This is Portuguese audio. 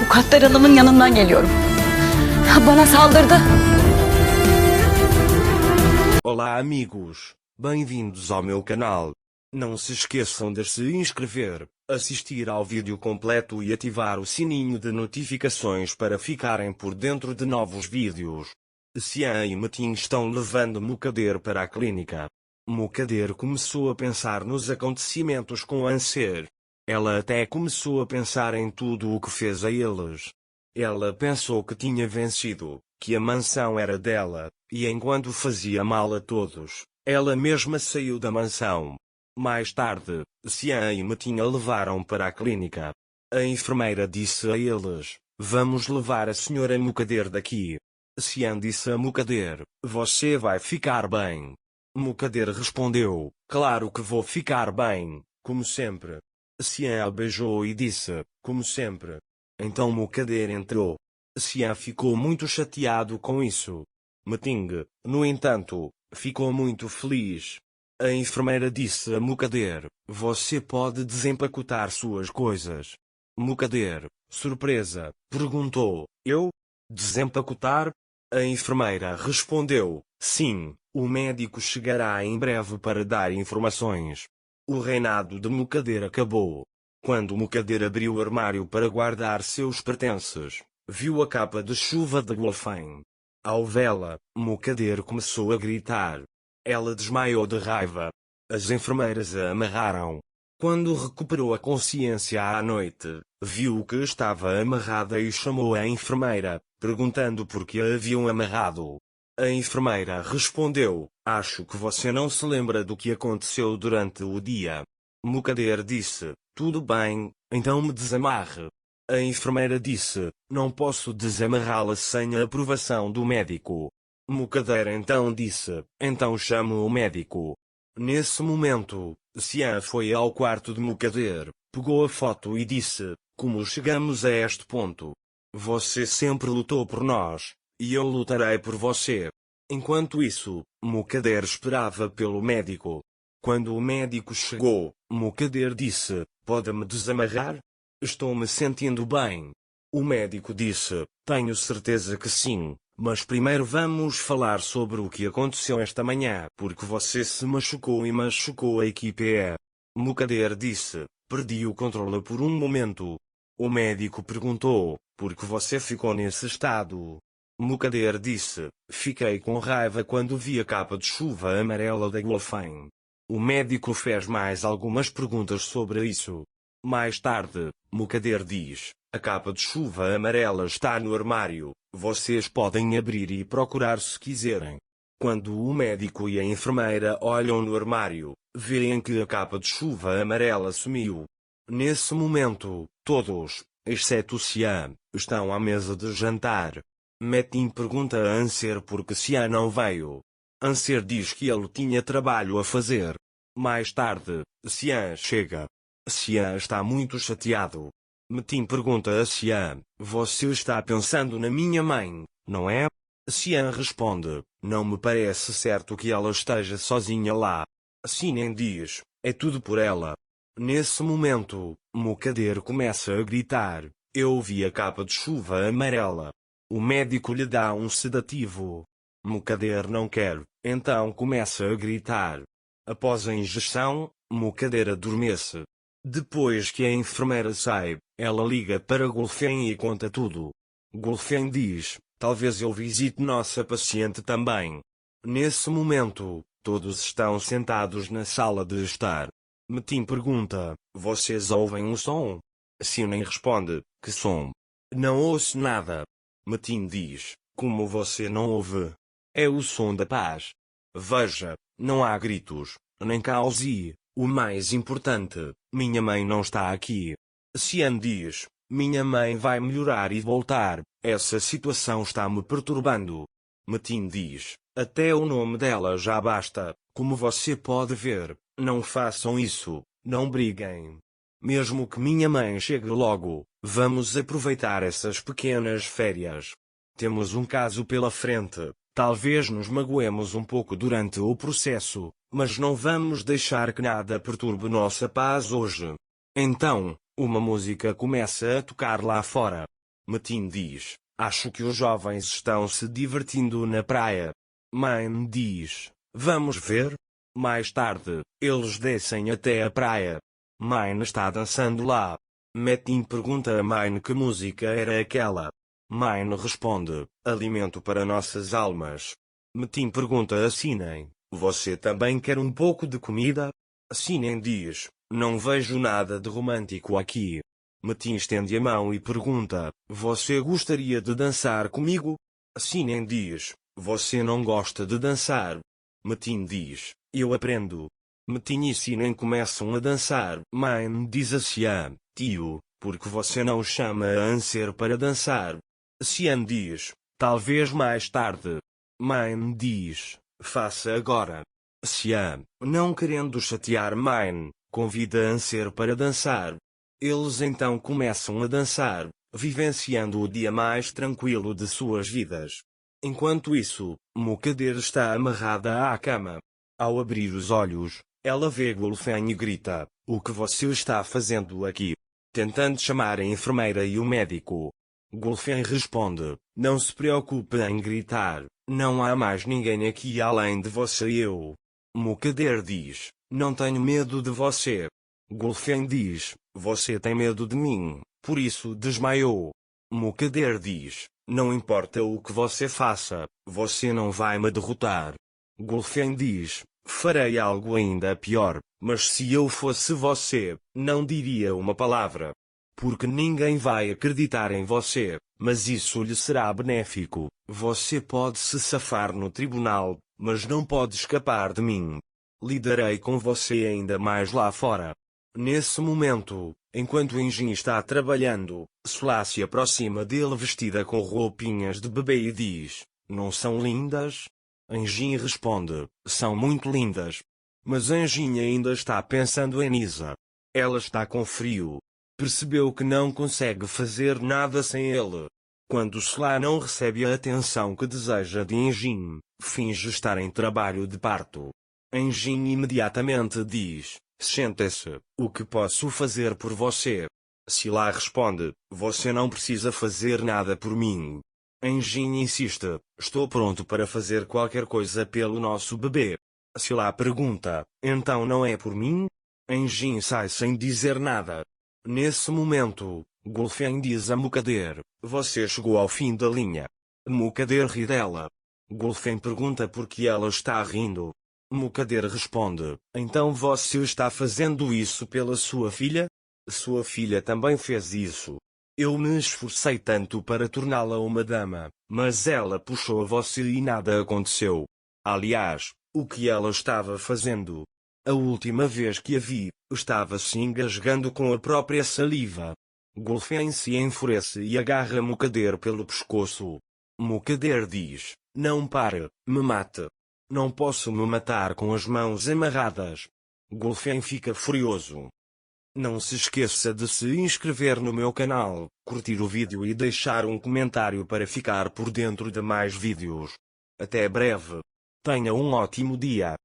Mukadder Hanım'ın yanından geliyorum. Bana saldırdı. Olá amigos, bem-vindos ao meu canal. Não se esqueçam de se inscrever, assistir ao vídeo completo e ativar o sininho de notificações para ficarem por dentro de novos vídeos. Xian e Metin estão levando Mukadder para a clínica. Mukadder começou a pensar nos acontecimentos com Anser. Ela até começou a pensar em tudo o que fez a eles. Ela pensou que tinha vencido, que a mansão era dela, e enquanto fazia mal a todos, ela mesma saiu da mansão. Mais tarde, Xian e Metin a levaram para a clínica. A enfermeira disse a eles: "Vamos levar a senhora Mukadder daqui." Xian disse a Mukadder: "Você vai ficar bem." Mukadder respondeu: "Claro que vou ficar bem, como sempre." Xian a beijou e disse: "Como sempre." Então Mukadder entrou. Xian ficou muito chateado com isso. Metin, no entanto, ficou muito feliz. A enfermeira disse a Mukadder: "Você pode desempacotar suas coisas." Mukadder, surpresa, perguntou: "Eu? Desempacotar?" A enfermeira respondeu: "Sim, o médico chegará em breve para dar informações." O reinado de Mukadder acabou. Quando Mukadder abriu o armário para guardar seus pertences, viu a capa de chuva de Guolfem. Ao vê-la, Mukadder começou a gritar. Ela desmaiou de raiva. As enfermeiras a amarraram. Quando recuperou a consciência à noite, viu que estava amarrada e chamou a enfermeira, perguntando por que a haviam amarrado. A enfermeira respondeu: "Acho que você não se lembra do que aconteceu durante o dia." Mukadder disse: "Tudo bem, então me desamarre." A enfermeira disse: "Não posso desamarrá-la sem a aprovação do médico." Mukadder então disse: "Então chame o médico." Nesse momento, Xian foi ao quarto de Mukadder, pegou a foto e disse: "Como chegamos a este ponto? Você sempre lutou por nós, e eu lutarei por você." Enquanto isso, Mukadder esperava pelo médico. Quando o médico chegou, Mukadder disse: "Pode-me desamarrar? Estou me sentindo bem." O médico disse: "Tenho certeza que sim, mas primeiro vamos falar sobre o que aconteceu esta manhã, porque você se machucou e machucou a equipe." Mukadder disse: "Perdi o controle por um momento." O médico perguntou: "Por que você ficou nesse estado?" Mukadder disse: "Fiquei com raiva quando vi a capa de chuva amarela da Guolfem." O médico fez mais algumas perguntas sobre isso. Mais tarde, Mukadder diz: "A capa de chuva amarela está no armário, vocês podem abrir e procurar se quiserem." Quando o médico e a enfermeira olham no armário, veem que a capa de chuva amarela sumiu. Nesse momento, todos, exceto Xian, estão à mesa de jantar. Metin pergunta a Anser por que Xian não veio. Anser diz que ele tinha trabalho a fazer. Mais tarde, Xian chega. Xian está muito chateado. Metin pergunta a Xian: "Você está pensando na minha mãe, não é?" Xian responde: "Não me parece certo que ela esteja sozinha lá." Xian diz: "É tudo por ela." Nesse momento, Mukadder começa a gritar: "Eu vi a capa de chuva amarela." O médico lhe dá um sedativo. Mukadder não quer, então começa a gritar. Após a injeção, Mukadder adormece. Depois que a enfermeira sai, ela liga para Guolfem e conta tudo. Guolfem diz: "Talvez eu visite nossa paciente também." Nesse momento, todos estão sentados na sala de estar. Metin pergunta: "Vocês ouvem um som?" Xian responde: "Que som? Não ouço nada." Metin diz: "Como você não ouve? É o som da paz. Veja, não há gritos, nem caos e, o mais importante, minha mãe não está aqui." Xian diz: "Minha mãe vai melhorar e voltar, essa situação está me perturbando." Metin diz: "Até o nome dela já basta, como você pode ver, não façam isso, não briguem. Mesmo que minha mãe chegue logo, vamos aproveitar essas pequenas férias. Temos um caso pela frente, talvez nos magoemos um pouco durante o processo, mas não vamos deixar que nada perturbe nossa paz hoje." Então, uma música começa a tocar lá fora. Metin diz, acho que os jovens estão se divertindo na praia. Mine diz, vamos ver? Mais tarde, eles descem até a praia. Mine está dançando lá. Metin pergunta a Mine que música era aquela. Mine responde, alimento para nossas almas. Metin pergunta a Sinen, você também quer um pouco de comida? Sinen diz, não vejo nada de romântico aqui. Metin estende a mão e pergunta, você gostaria de dançar comigo? Sinen diz, você não gosta de dançar. Metin diz, eu aprendo. Metin e Sinen começam a dançar. Mine diz a Xian, tio, por que você não chama a Anser para dançar? Xian diz, talvez mais tarde. Mine diz, faça agora. Xian, não querendo chatear Mine, convida Anser para dançar. Eles então começam a dançar, vivenciando o dia mais tranquilo de suas vidas. Enquanto isso, Mukader está amarrada à cama. Ao abrir os olhos, ela vê Gulfen e grita, o que você está fazendo aqui? Tentando chamar a enfermeira e o médico. Gulfen responde, não se preocupe em gritar, não há mais ninguém aqui além de você e eu. Mukader diz, não tenho medo de você. Gulfen diz, você tem medo de mim, por isso desmaiou. Mukader diz, não importa o que você faça, você não vai me derrotar. Gulfen diz, farei algo ainda pior, mas se eu fosse você, não diria uma palavra. Porque ninguém vai acreditar em você, mas isso lhe será benéfico. Você pode se safar no tribunal, mas não pode escapar de mim. Lidarei com você ainda mais lá fora. Nesse momento, enquanto Enjin está trabalhando, Sola se aproxima dele vestida com roupinhas de bebê e diz, não são lindas? Enjin responde, são muito lindas. Mas Enjin ainda está pensando em Nisa. Ela está com frio. Percebeu que não consegue fazer nada sem ele. Quando Sola não recebe a atenção que deseja de Enjin, finge estar em trabalho de parto. Enjin imediatamente diz, sente-se, o que posso fazer por você? Sola responde, você não precisa fazer nada por mim. Enjin insiste, estou pronto para fazer qualquer coisa pelo nosso bebê. Sola pergunta, então não é por mim? Enjin sai sem dizer nada. Nesse momento, Gulfen diz a Mukader, você chegou ao fim da linha. Mukader ri dela. Gulfen pergunta por que ela está rindo. Mukader responde, então você está fazendo isso pela sua filha? Sua filha também fez isso. Eu me esforcei tanto para torná-la uma dama, mas ela puxou a você e nada aconteceu. Aliás, o que ela estava fazendo? A última vez que a vi, estava se engasgando com a própria saliva. Gulfen se enfurece e agarra Mukader pelo pescoço. Mukader diz, não pare, me mate. Não posso me matar com as mãos amarradas. Gulfen fica furioso. Não se esqueça de se inscrever no meu canal, curtir o vídeo e deixar um comentário para ficar por dentro de mais vídeos. Até breve. Tenha um ótimo dia.